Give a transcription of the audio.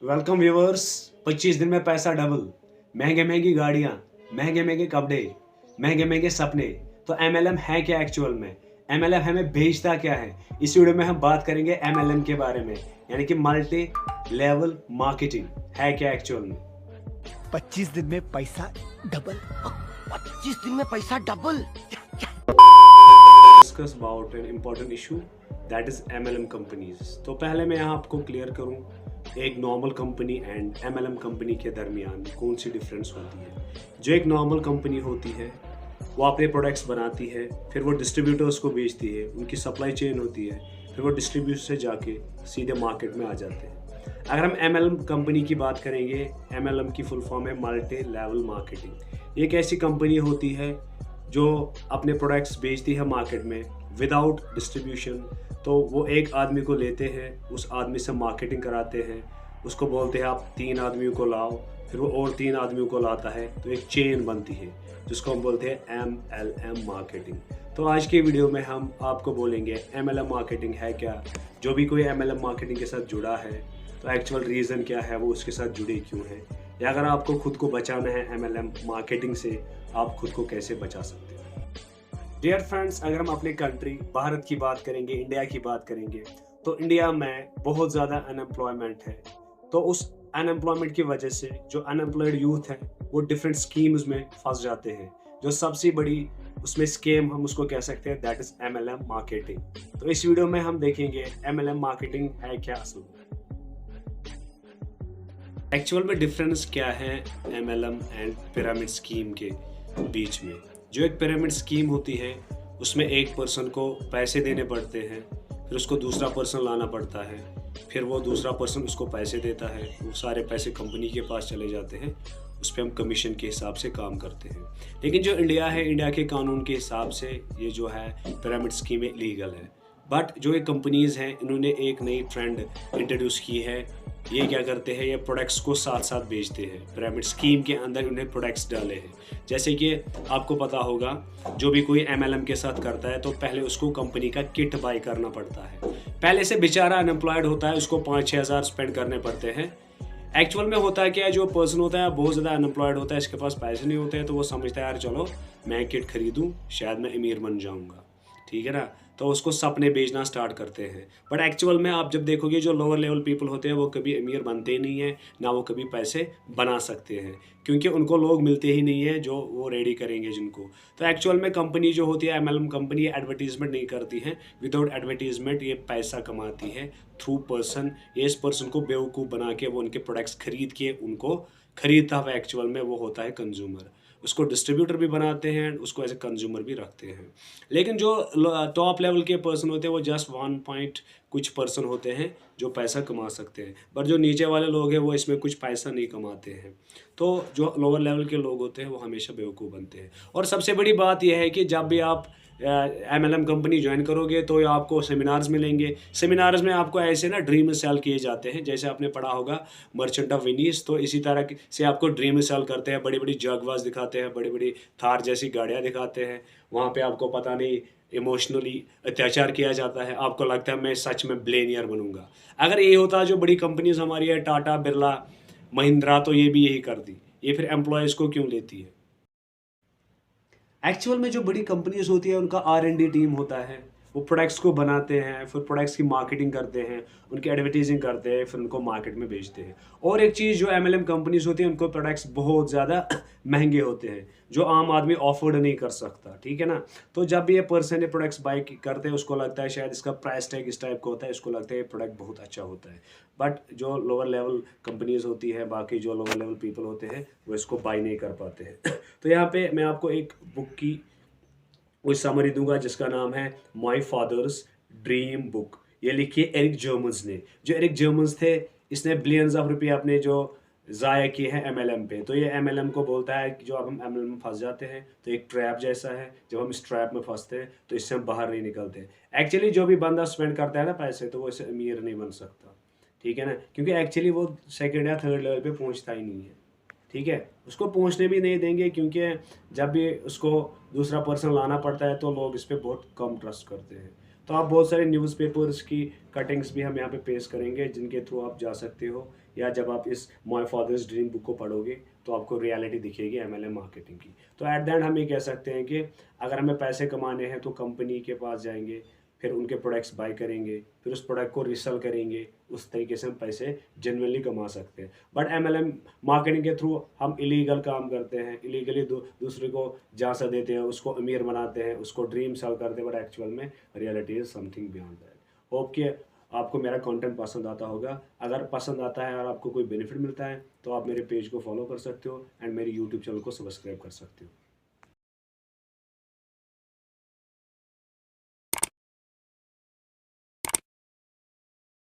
Welcome viewers. 25 दिन में पैसा डबल, महंगे महंगी गाड़ियाँ, महंगे महंगे कपड़े, महंगे महंगे सपने। तो एमएलएम है क्या एक्चुअल में? एमएलएम हमें बेचता क्या है? इस वीडियो में हम बात करेंगे एमएलएम के बारे में, यानी कि मल्टी लेवल मार्केटिंग है क्या एक्चुअल में। 25 दिन में पैसा डबल। 25 दिन में पैसा double. Discuss about an important issue that is MLM companies. तो पहले मैं यहाँ आपको क्लियर करूँ एक normal company and MLM company के दरमियान कौन सी डिफरेंस होती है। जो एक नॉर्मल कंपनी होती है वो अपने प्रोडक्ट्स बनाती है, फिर वो डिस्ट्रीब्यूटर्स को बेचती है, उनकी सप्लाई चेन होती है, फिर वो डिस्ट्रीब्यूटर से जाके सीधे मार्केट में आ जाते हैं। अगर हम एमएलएम कंपनी की बात करेंगे, एमएलएम की फुल फॉर्म है मल्टी लेवल मार्केटिंग। एक ऐसी कंपनी होती है जो अपने प्रोडक्ट्स बेचती है मार्केट में विदाउट डिस्ट्रीब्यूशन। तो वो एक आदमी को लेते हैं, उस आदमी से मार्केटिंग कराते हैं, उसको बोलते हैं आप 3 आदमियों को लाओ, फिर वो और 3 आदमियों को लाता है, तो एक चेन बनती है जिसको हम बोलते हैं एमएलएम मार्केटिंग। तो आज के वीडियो में हम आपको बोलेंगे एमएलएम मार्केटिंग है क्या, जो भी कोई एमएलएम मार्केटिंग के साथ जुड़ा है तो एक्चुअल रीज़न क्या है, वो उसके साथ जुड़े क्यों है, या अगर आपको खुद को बचाना है एमएलएम मार्केटिंग से, आप खुद को कैसे बचा सकते हो। डियर फ्रेंड्स, अगर हम अपने कंट्री भारत की बात करेंगे, इंडिया की बात करेंगे, तो इंडिया में बहुत ज़्यादा अनएम्प्लॉयमेंट है। तो उस अनएम्प्लॉयमेंट की वजह से जो अनएम्प्लॉयड यूथ है वो डिफरेंट स्कीम्स में फंस जाते हैं। जो सबसे बड़ी उसमें स्कीम हम उसको कह सकते हैं दैट इज एमएलएम मार्केटिंग। तो इस वीडियो में हम देखेंगे एमएलएम मार्केटिंग है क्या असल में, एक्चुअल में डिफरेंस क्या है एमएलएम एंड पिरामिड स्कीम के बीच में। जो एक पिरामिड स्कीम होती है उसमें एक पर्सन को पैसे देने पड़ते हैं, फिर उसको दूसरा पर्सन लाना पड़ता है, फिर वो दूसरा पर्सन उसको पैसे देता है, वो सारे पैसे कंपनी के पास चले जाते हैं, उस पर हम कमीशन के हिसाब से काम करते हैं। लेकिन जो इंडिया है, इंडिया के कानून के हिसाब से ये जो है पिरामिड स्कीमें लीगल है। बट जो ये कंपनीज़ हैं इन्होंने एक नई ट्रेंड इंट्रोड्यूस की है। ये क्या करते हैं, ये प्रोडक्ट्स को साथ साथ बेचते हैं। पिरामिड स्कीम के अंदर उन्हें प्रोडक्ट्स डाले हैं। जैसे कि आपको पता होगा, जो भी कोई एमएलएम के साथ करता है तो पहले उसको कंपनी का किट बाय करना पड़ता है। पहले से बेचारा अनएम्प्लॉयड होता है, उसको 5-6 हज़ार स्पेंड करने पड़ते हैं। एक्चुअल में होता है क्या, जो पर्सन होता है बहुत ज़्यादा अनएम्प्लॉयड होता है, इसके पास पैसे नहीं होते हैं, तो वो समझता है यार चलो मैं किट खरीदूँ, शायद मैं अमीर बन जाऊँगा, ठीक है ना। तो उसको सपने बेचना स्टार्ट करते हैं। बट एक्चुअल में आप जब देखोगे जो लोअर लेवल पीपल होते हैं वो कभी अमीर बनते नहीं हैं, ना वो कभी पैसे बना सकते हैं, क्योंकि उनको लोग मिलते ही नहीं है जो वो रेडी करेंगे जिनको। तो एक्चुअल में कंपनी जो होती है एमएलएम कंपनी, एडवर्टीजमेंट नहीं करती है। विदाउट एडवर्टीजमेंट ये पैसा कमाती है थ्रू पर्सन। ये इस पर्सन को बेवकूफ़ बना के वो उनके प्रोडक्ट्स खरीद के उनको खरीदता हुआ एक्चुअल में वो होता है कंज्यूमर। उसको डिस्ट्रीब्यूटर भी बनाते हैं, उसको एज ए कंज्यूमर भी रखते हैं। लेकिन जो टॉप लेवल के पर्सन होते हैं वो जस्ट 1 पॉइंट कुछ पर्सन होते हैं जो पैसा कमा सकते हैं, बट जो नीचे वाले लोग हैं वो इसमें कुछ पैसा नहीं कमाते हैं। तो जो लोअर लेवल के लोग होते हैं वो हमेशा बेवकूफ़ बनते हैं। और सबसे बड़ी बात यह है कि जब भी आप एमएलएम कंपनी ज्वाइन करोगे तो आपको सेमिनार्स मिलेंगे। सेमिनार्स में आपको ऐसे ना ड्रीम सेल किए जाते हैं, जैसे आपने पढ़ा होगा मर्चेंट ऑफ वेनिस। तो इसी तरह से आपको ड्रीम सेल करते हैं, बड़ी बड़ी जगवास दिखाते हैं, बड़ी बड़ी थार जैसी गाड़ियाँ दिखाते हैं। वहाँ पे आपको पता नहीं इमोशनली अत्याचार किया जाता है, आपको लगता है मैं सच में बिलियनियर बनूंगा। अगर ये होता जो बड़ी कंपनीज हमारी है टाटा बिरला महिंद्रा, तो ये भी यही करती। ये फिर एम्प्लॉयज़ को क्यों लेती है। एक्चुअल में जो बड़ी कंपनीज होती है उनका R&D टीम होता है, वो प्रोडक्ट्स को बनाते हैं, फिर प्रोडक्ट्स की मार्केटिंग करते हैं, उनकी एडवर्टीजिंग करते हैं, फिर उनको मार्केट में बेचते हैं। और एक चीज़, जो एमएलएम कंपनीज होती हैं उनको प्रोडक्ट्स बहुत ज़्यादा महंगे होते हैं जो आम आदमी अफोर्ड नहीं कर सकता, ठीक है ना। तो जब भी ये पर्सन ये प्रोडक्ट्स बाय करते हैं उसको लगता है शायद इसका प्राइस टैग इस टाइप का होता है, इसको लगता है ये प्रोडक्ट बहुत अच्छा होता है। बट जो लोअर लेवल कंपनीज होती है, बाकी जो लोअर लेवल पीपल होते हैं वो इसको बाय नहीं कर पाते हैं। तो यहाँ पे मैं आपको एक बुक की कोई समरी दूंगा जिसका नाम है माई फादर्स ड्रीम बुक। ये लिखी है एरिक जर्मन्स ने। जो एरिक जर्मन्स थे, इसने बिलियंस ऑफ रुपये अपने जो ज़ाया किए हैं एमएलएम पे। तो ये एमएलएम को बोलता है कि जो अब हम एमएलएम में फंस जाते हैं तो एक ट्रैप जैसा है, जब हम इस ट्रैप में फंसते हैं तो इससे हम बाहर नहीं निकलते। एक्चुअली जो भी बंदा स्पेंड करता है ना पैसे, तो वो इससे अमीर नहीं बन सकता, ठीक है ना, क्योंकि एक्चुअली वो सेकेंड या थर्ड लेवल पे पहुंचता ही नहीं है, ठीक है। उसको पहुंचने भी नहीं देंगे, क्योंकि जब भी उसको दूसरा पर्सन लाना पड़ता है तो लोग इस पर बहुत कम ट्रस्ट करते हैं। तो आप बहुत सारे न्यूज़पेपर्स की कटिंग्स भी हम यहाँ पे पेश करेंगे जिनके थ्रू आप जा सकते हो, या जब आप is my father's dream book को पढ़ोगे तो आपको रियलिटी दिखेगी एमएलएम मार्केटिंग की। तो एट द एंड हम ये कह सकते हैं कि अगर हमें पैसे कमाने हैं तो कंपनी के पास जाएंगे, फिर उनके प्रोडक्ट्स बाय करेंगे, फिर उस प्रोडक्ट को रीसेल करेंगे, उस तरीके से हम पैसे जेन्युइनली कमा सकते हैं। बट एमएलएम मार्केटिंग के थ्रू हम इलीगल काम करते हैं, इलीगली दूसरे को झांसा देते हैं, उसको अमीर बनाते हैं, उसको ड्रीम सेल करते हैं, बट एक्चुअल में reality is something beyond that. Hope कि आपको मेरा कंटेंट पसंद आता होगा। अगर पसंद आता है और आपको कोई बेनिफिट मिलता है तो आप मेरे पेज को फॉलो कर सकते हो एंड मेरे यूट्यूब चैनल को सब्सक्राइब कर सकते हो।